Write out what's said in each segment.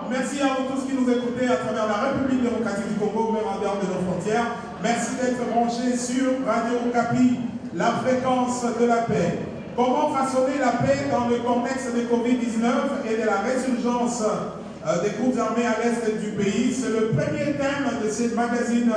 merci à vous tous qui nous écoutez à travers la République démocratique du Congo, même en dehors de nos frontières. Merci d'être branchés sur Radio Okapi, la fréquence de la paix. Comment façonner la paix dans le contexte de Covid-19 et de la résurgence des groupes armés à l'est du pays? C'est le premier thème de ce magazine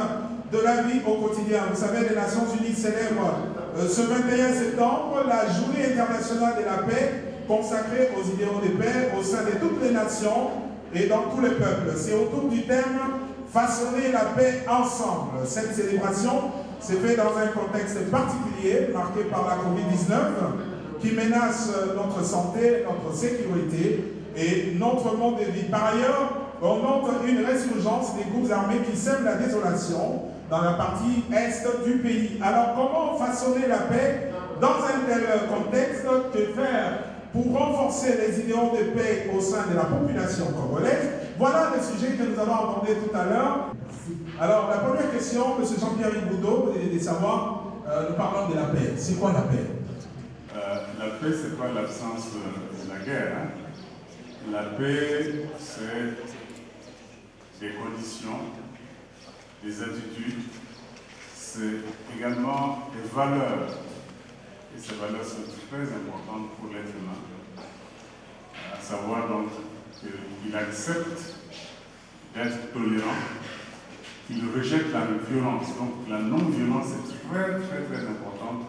de la vie au quotidien. Vous savez, les Nations Unies célèbrent ce 21 septembre la Journée internationale de la paix, consacrée aux idéaux de paix au sein de toutes les nations et dans tous les peuples. C'est autour du thème « Façonner la paix ensemble ». Cette célébration s'est faite dans un contexte particulier, marqué par la Covid-19, qui menace notre santé, notre sécurité et notre monde de vie. Par ailleurs, on note une résurgence des groupes armés qui sèment la désolation dans la partie est du pays. Alors, comment façonner la paix dans un tel contexte? Que faire pour renforcer les idéaux de paix au sein de la population congolaise? Voilà le sujet que nous allons aborder tout à l'heure. Alors, la première question, M. Jean-Pierre Iboudot, est de savoir, nous parlons de la paix. C'est quoi la paix? La paix, c'est pas l'absence de la guerre. Hein? La paix, c'est des conditions, des attitudes, c'est également des valeurs. Et ces valeurs sont très importantes pour l'être humain. À savoir donc qu'il accepte d'être tolérant, qu'il rejette la violence. Donc la non-violence est très importante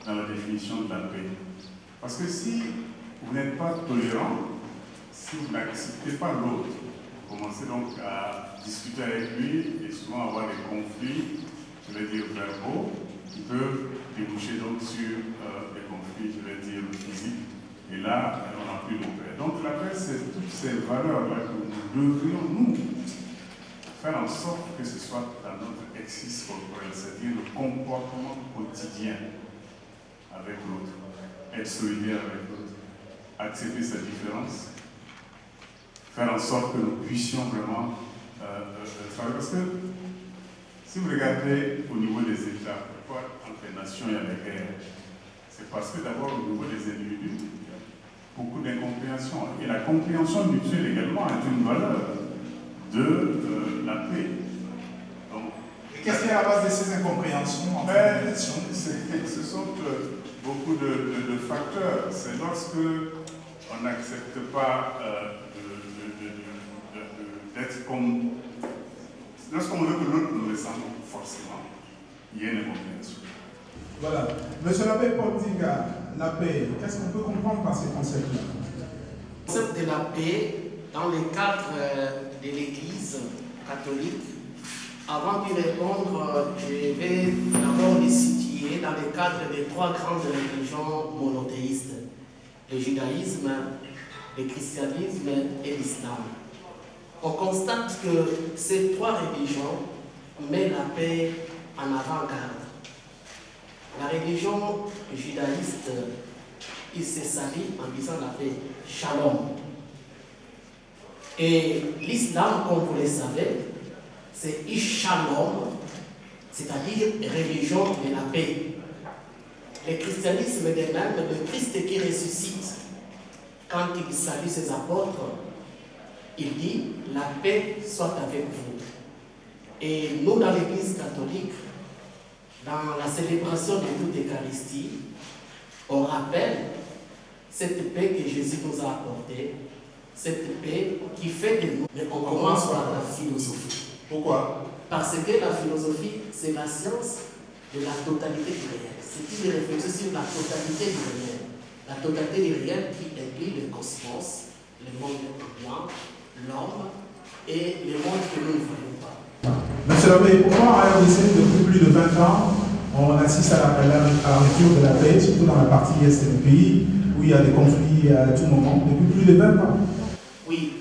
dans la définition de la paix. Parce que si vous n'êtes pas tolérant, si vous n'acceptez pas l'autre, vous commencez donc à discuter avec lui et souvent avoir des conflits, je vais dire verbaux, qui peuvent déboucher donc sur des conflits, je vais dire physiques, et là, on n'a plus de paix. Donc la paix, c'est toutes ces valeurs-là que nous devrions, nous, faire en sorte que ce soit dans notre exercice corporel, c'est-à-dire le comportement quotidien avec l'autre, être solidaire avec l'autre, accepter sa différence, faire en sorte que nous puissions vraiment travailler. Parce que si vous regardez au niveau des États, pourquoi entre les nations il y a des guerres? C'est parce que d'abord au niveau des individus, il y a beaucoup d'incompréhension. Et la compréhension mutuelle également est une valeur de la paix. Qu'est-ce qui est à la base de ces incompréhensions en fait? Ce sont beaucoup de facteurs. C'est lorsque on n'accepte pas d'être comme... Lorsqu'on veut que l'autre nous ressemble, forcément, il y a une incompréhension. Voilà. Monsieur l'abbé Paul Dinga, la paix, qu'est-ce qu'on peut comprendre par ces concepts-là? Le concept de la paix, dans le cadre de l'Église catholique, avant d'y répondre, je vais d'abord les situer dans le cadre des trois grandes religions monothéistes, le judaïsme, le christianisme et l'islam. On constate que ces trois religions mettent la paix en avant-garde. La religion judaïste, il se salue en disant la paix, shalom. Et l'islam, comme vous le savez, c'est Ishalom, c'est-à-dire religion de la paix. Le christianisme de même, le Christ qui ressuscite, quand il salue ses apôtres, il dit « la paix soit avec vous ». Et nous, dans l'Église catholique, dans la célébration de toute Eucharistie, on rappelle cette paix que Jésus nous a apportée, cette paix qui fait de nous. Mais on commence par la philosophie. Pourquoi? Parce que la philosophie, c'est la science de la totalité du réel. C'est une réflexion sur la totalité du réel. La totalité du réel qui inclut le cosmos, le monde ambiant, l'homme et le monde que nous ne voyons pas. Monsieur l'abbé, pourquoi en RDC, depuis plus de 20 ans, on assiste à la rupture de la paix, surtout dans la partie est du pays, où il y a des conflits à tout moment, depuis plus de 20 ans? Oui.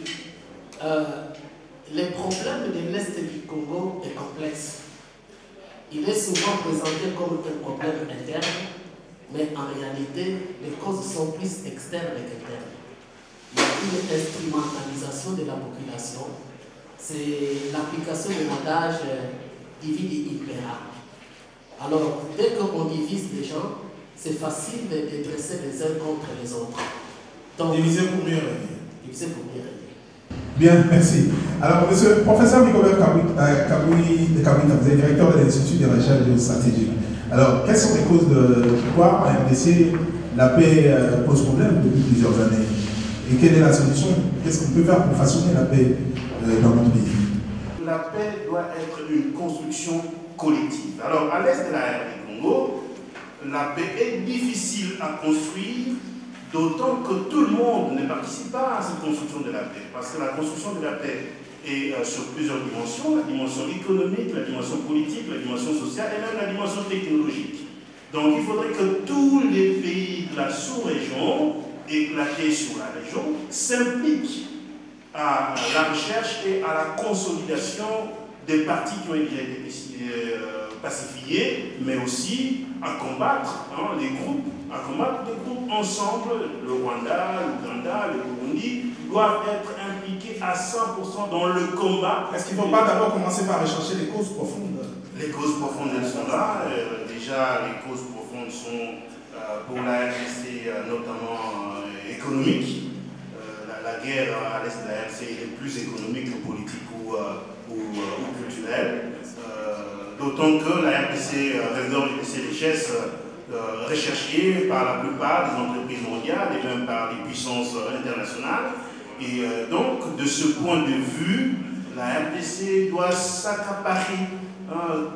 Le problème de l'Est du Congo est complexe. Il est souvent présenté comme un problème interne, mais en réalité, les causes sont plus externes qu'internes. Il y a une instrumentalisation de la population. C'est l'application de l'adage divide impera. Alors, dès qu'on divise les gens, c'est facile de dresser les uns contre les autres. Donc, diviser pour mieux régner. Diviser pour mieux régner. Bien, merci. Alors, monsieur le professeur Rigobert Kabouita, vous êtes directeur de l'Institut de recherche géostratégique. Alors, quelles sont les causes de pourquoi en RDC la paix pose problème depuis plusieurs années? Et quelle est la solution? Qu'est-ce qu'on peut faire pour façonner la paix dans notre pays? La paix doit être une construction collective. Alors, à l'est de la RD Congo, la paix est difficile à construire, d'autant que tout le monde ne participe pas à cette construction de la paix. Parce que la construction de la paix est sur plusieurs dimensions, la dimension économique, la dimension politique, la dimension sociale et même la dimension technologique. Donc il faudrait que tous les pays de la sous-région, éclatés sur la région, s'impliquent à la recherche et à la consolidation des partis qui ont déjà été pacifiés, mais aussi à combattre les groupes, ensemble. Le Rwanda, l'Ouganda, le Burundi doivent être impliqués à 100% dans le combat. Est-ce qu'il ne faut pas d'abord commencer par rechercher les causes profondes? Les causes profondes, elles sont là. Déjà, les causes profondes sont pour la RDC notamment économiques. La guerre à l'est de la RDC est plus économique que politique ou culturelle. D'autant que la RDC regorge de ses richesses recherchées par la plupart des entreprises mondiales et même par les puissances internationales. Et donc, de ce point de vue, la RDC doit s'accaparer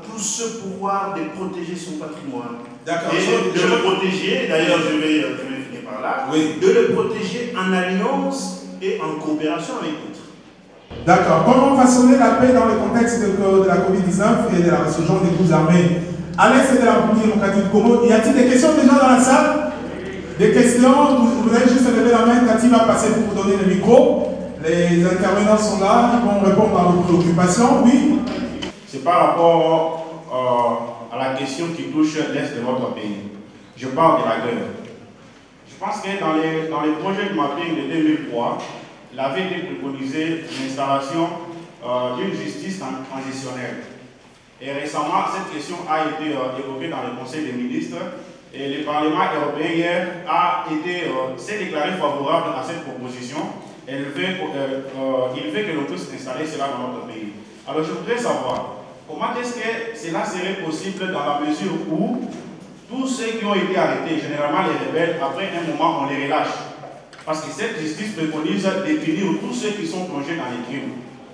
tout ce pouvoir de protéger son patrimoine. Et de le protéger, d'ailleurs je vais finir par là, oui. De le protéger en alliance et en coopération avec d'autres. D'accord. Comment façonner la paix dans le contexte de la COVID-19 et de la résurgence des groupes armés à l'est de la République démocratique du Congo? Y a-t-il des questions déjà dans la salle? Des questions? Vous allez juste lever la main. Cathy va passer pour vous donner le micro. Les intervenants sont là, ils vont répondre à vos préoccupations. Oui. C'est par rapport à la question qui touche l'est de votre pays. Je parle de la guerre. Je pense que dans les projets de mapping de 2003, il avait été préconisé l'installation d'une justice transitionnelle. Et récemment, cette question a été évoquée dans le Conseil des ministres et le Parlement européen hier s'est déclaré favorable à cette proposition. Il veut que l'on puisse installer cela dans notre pays. Alors je voudrais savoir comment est-ce que cela serait possible dans la mesure où tous ceux qui ont été arrêtés, généralement les rebelles, après un moment on les relâche. Parce que cette justice préconise de punir tous ceux qui sont plongés dans les crimes.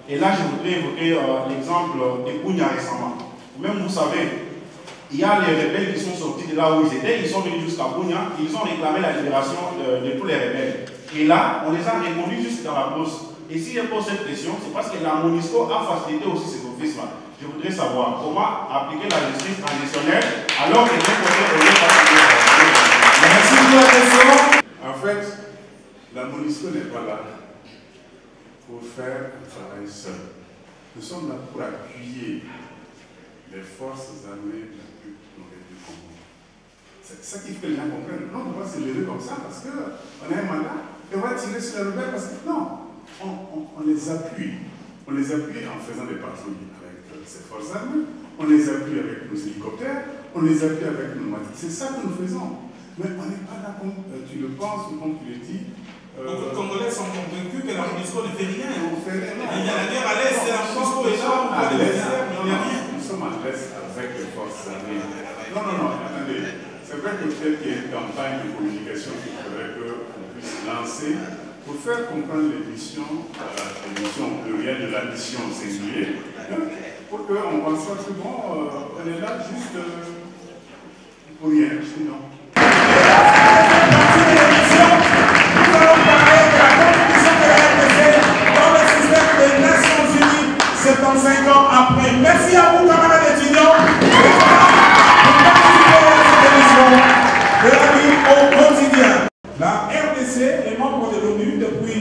Et là, je voudrais évoquer l'exemple de Kounia récemment. Même vous savez, il y a les rebelles qui sont sortis de là où ils étaient, ils sont venus jusqu'à Kounia, ils ont réclamé la libération de tous les rebelles. Et là, on les a reconduits jusque dans la brousse. Et si je pose cette question, c'est parce que la MONUSCO a facilité aussi cet office-là. Je voudrais savoir comment appliquer la justice transitionnelle alors que les côtés on est facilité. Merci pour la question. En fait, la MONUSCO n'est pas là pour faire un travail seul. Nous sommes là pour appuyer les forces armées du Congo. C'est ça qu'il faut que les gens comprennent. Non, on ne peut pas se lever comme ça parce qu'on a un mandat et on va tirer sur les rebelles parce que non, on les appuie. On les appuie en faisant des patrouilles avec ces forces armées, on les appuie avec nos hélicoptères, on les appuie avec nos pneumatiques. C'est ça que nous faisons. Mais on n'est pas là comme tu le penses ou comme tu le dis. Beaucoup de Congolais sont convaincus que la MONUSCO ne fait rien. On fait rien. Il y a la guerre à l'Est et la MONUSCO est là. Nous sommes à l'Est avec les forces armées. Non, attendez. C'est vrai que peut-être qu'il y a une campagne de communication qu'il faudrait qu'on puisse lancer pour faire comprendre les missions plurielles de la mission singulière, pour qu'on pense pas que bon, on est là juste pour rien, sinon. Nous allons parler de la contribution de la RDC dans le système des Nations Unies 75 ans après. Merci à vous, camarades étudiants, pour participer à cette émission de la vie au quotidien. La RDC est membre de l'ONU depuis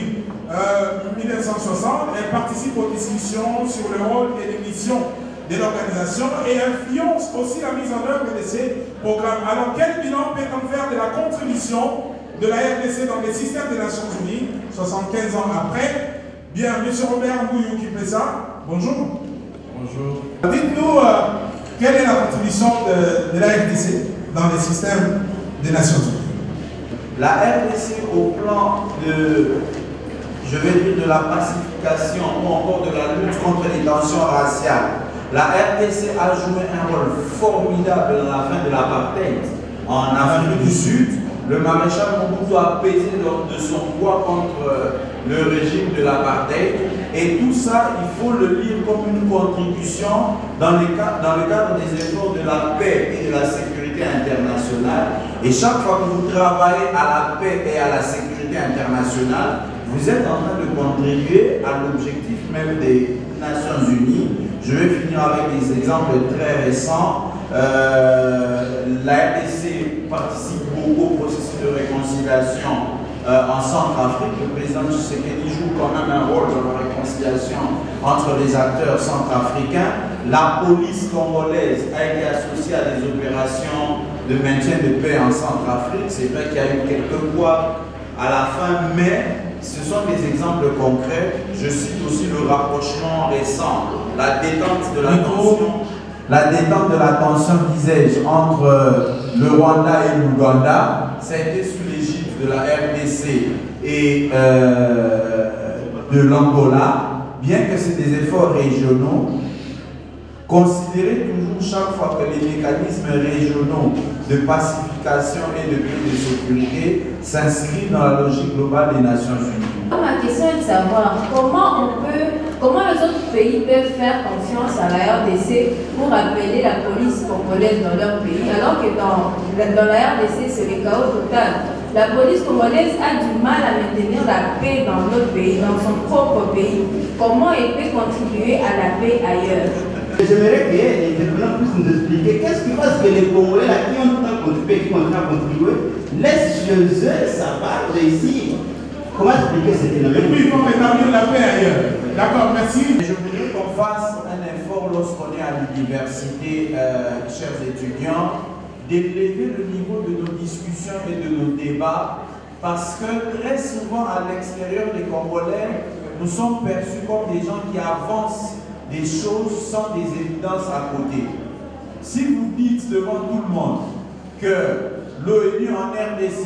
1960. Elle participe aux discussions sur le rôle et les missions de l'organisation et influence aussi la mise en œuvre de ces programmes. Alors, quel bilan peut-on faire de la contribution de la RDC dans les systèmes des Nations Unies, 75 ans après? Bien, M. Robert Ngouillou qui fait ça. Bonjour. Bonjour. Dites-nous, quelle est la contribution de la RDC dans les systèmes des Nations Unies? La RDC, au plan de je vais dire de la pacification ou encore de la lutte contre les tensions raciales. La RDC a joué un rôle formidable dans la fin de l'apartheid en Afrique du Sud. Le maréchal Mobutu a pesé de son poids contre le régime de l'apartheid. Et tout ça, il faut le lire comme une contribution dans le cadre des efforts de la paix et de la sécurité internationale. Et chaque fois que vous travaillez à la paix et à la sécurité internationale, vous êtes en train de contribuer à l'objectif même des Nations Unies. Je vais finir avec des exemples très récents. La RDC participe beaucoup au processus de réconciliation en Centrafrique. Le président Tshisekedi joue quand même un rôle dans la réconciliation entre les acteurs centrafricains. La police congolaise a été associée à des opérations de maintien de paix en Centrafrique. C'est vrai qu'il y a eu quelques poids à la fin, mais ce sont des exemples concrets. Je cite aussi le rapprochement récent, la détente de la tension, disais-je, entre le Rwanda et l'Ouganda. Ça a été sous l'égide de la RDC et de l'Angola. Bien que c'est des efforts régionaux, considérez toujours chaque fois que les mécanismes régionaux de pacification et de paix et de sécurité s'inscrivent dans la logique globale des Nations Unies. Ma question est de savoir comment les autres pays peuvent faire confiance à la RDC pour appeler la police congolaise dans leur pays, alors que dans la RDC c'est le chaos total. La police congolaise a du mal à maintenir la paix dans notre pays, dans son propre pays. Comment elle peut contribuer à la paix ailleurs? J'aimerais que les intervenants puissent nous expliquer qu'est-ce qui passe que les Congolais là, qui ont tant contribué, qui continuent à contribuer, laissent chez eux sa part réussir. Comment expliquer ce phénomène? Et puis il faut rétablir la paix ailleurs. D'accord, merci. Je voudrais qu'on fasse un effort lorsqu'on est à l'université, chers étudiants, d'élever le niveau de nos discussions et de nos débats, parce que très souvent à l'extérieur des Congolais, nous sommes perçus comme des gens qui avancent des choses sans des évidences à côté. Si vous dites devant tout le monde que l'ONU en RDC,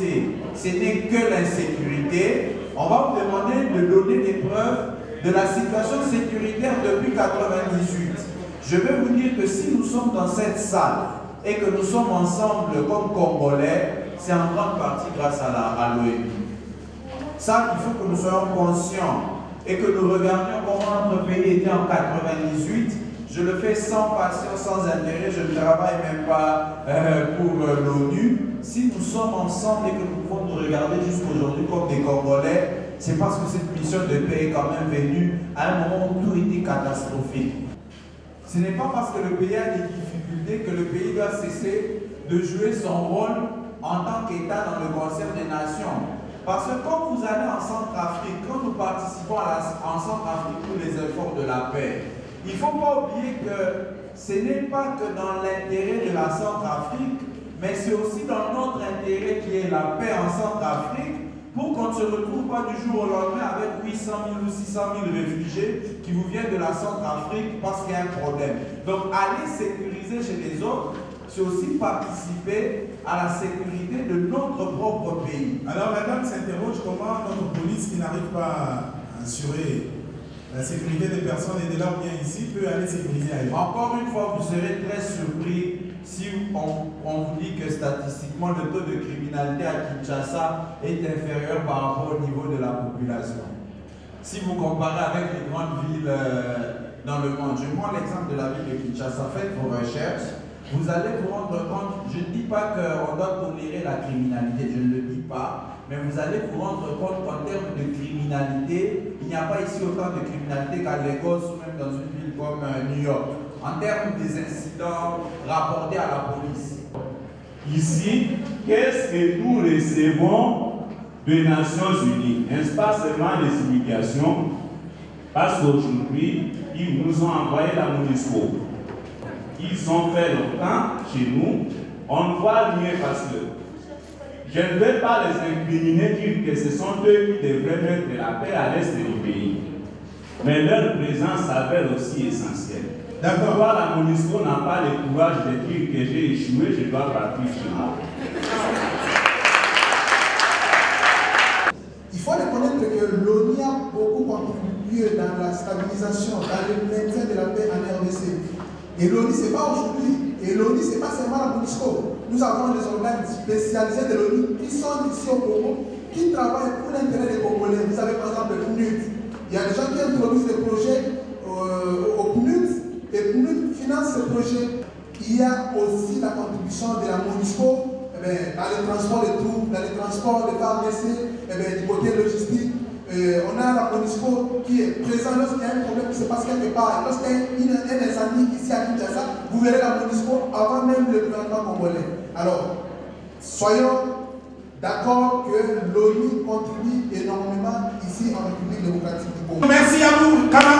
ce n'est que l'insécurité, on va vous demander de donner des preuves de la situation sécuritaire depuis 1998. Je vais vous dire que si nous sommes dans cette salle et que nous sommes ensemble comme Congolais, c'est en grande partie grâce à l'ONU. Ça, il faut que nous soyons conscients et que nous regardions comment notre pays était en 1998. Je le fais sans passion, sans intérêt, je ne travaille même pas pour l'ONU. Si nous sommes ensemble et que nous pouvons nous regarder jusqu'aujourd'hui comme des Congolais, c'est parce que cette mission de paix est quand même venue à un moment où tout était catastrophique. Ce n'est pas parce que le pays a des difficultés que le pays doit cesser de jouer son rôle en tant qu'État dans le concert des nations. Parce que quand vous allez en Centrafrique, quand nous participons en Centrafrique pour les efforts de la paix, il ne faut pas oublier que ce n'est pas que dans l'intérêt de la Centrafrique, mais c'est aussi dans notre intérêt qui est la paix en Centrafrique, pour qu'on ne se retrouve pas du jour au lendemain avec 800 000 ou 600 000 réfugiés qui vous viennent de la Centrafrique parce qu'il y a un problème. Donc aller sécuriser chez les autres, c'est aussi participer à la sécurité de notre propre pays. Alors la dame s'interroge comment notre police qui n'arrive pas à assurer la sécurité des personnes et de leurs biens ici peut aller sécuriser ailleurs. Encore une fois, vous serez très surpris si on vous dit que statistiquement le taux de criminalité à Kinshasa est inférieur par rapport au niveau de la population. Si vous comparez avec les grandes villes dans le monde, je prends l'exemple de la ville de Kinshasa, faites vos recherches. Vous allez vous rendre compte, je ne dis pas qu'on doit tolérer la criminalité, je ne le dis pas, mais vous allez vous rendre compte qu'en termes de criminalité, il n'y a pas ici autant de criminalité qu'à Lagos ou même dans une ville comme New York, en termes des incidents rapportés à la police. Ici, qu'est-ce que nous recevons des Nations Unies? N'est-ce pas seulement des humiliations? Parce qu'aujourd'hui, ils nous ont envoyé la MONUSCO. Ils ont fait longtemps chez nous, on ne voit rien parce que je ne vais pas les incriminer, dire que ce sont eux qui devraient mettre la paix à l'est du pays. Mais leur présence s'avère aussi essentielle. D'accord. Pourquoi la MONUSCO n'a pas le courage de dire que j'ai échoué, je dois partir chez moi? Il faut reconnaître reconnaître que l'ONU a beaucoup contribué dans la stabilisation, dans le maintien de la paix en RDC. Et l'ONU, ce n'est pas aujourd'hui, et l'ONU, ce n'est pas seulement la MONUSCO. Nous avons des organes spécialisés de l'ONU qui sont ici au Congo, qui travaillent pour l'intérêt des Congolais. Vous avez par exemple le PNUD. Il y a des gens qui introduisent des projets au PNUD, et PNUD finance ces projets. Il y a aussi la contribution de la MONUSCO dans le transport de troupes, dans le transport de FARDC, du côté logistique. On a la MONUSCO qui est présente lorsqu'il y a un problème qui se passe quelque part. Lorsqu'il y a un incendie ici à Kinshasa, vous verrez la MONUSCO avant même le gouvernement congolais. Alors, soyons d'accord que l'ONU contribue énormément ici en République démocratique du Congo. Merci à vous, camarades.